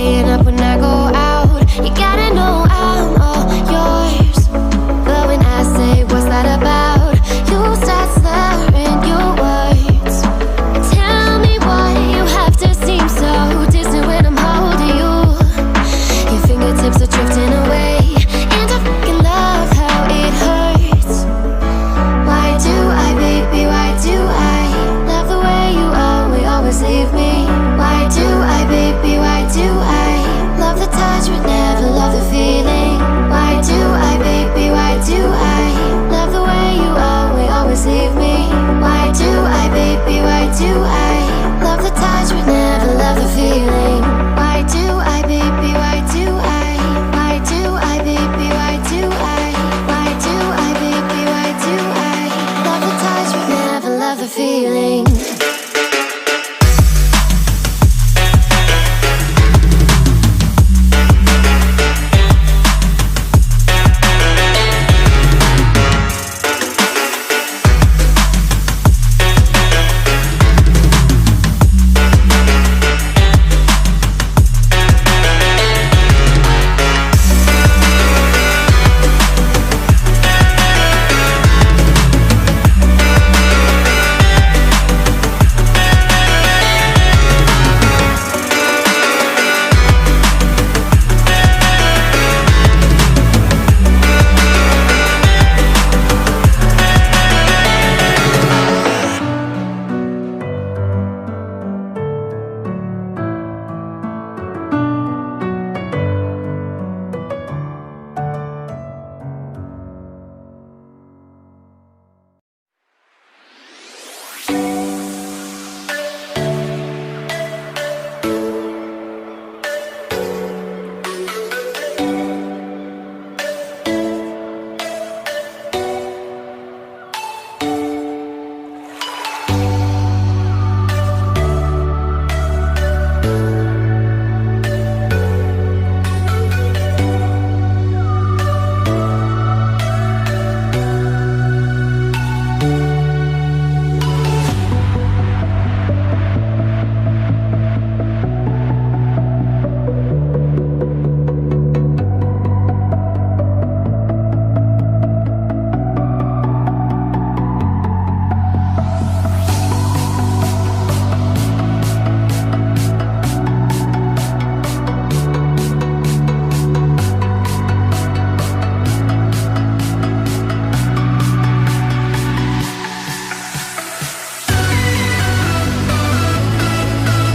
staying up when I go out. You gotta know I'm all yours. But when I say what's that about, you start slurring your words. Tell me why you have to seem so distant when I'm holding you. Your fingertips are drifting away, and I fucking love how it hurts. Why do I, baby, why do I love the way you always leave me? Why do I, baby, why do I love the touch but never love the feeling? Why do I, baby, why do I love the way you always leave me? Why do I, baby, why do I love the touch but never love the feeling? Why do I, baby, why do I? Why do I, baby, why do I? Why do I, baby, why do I love the touch but never love the feeling?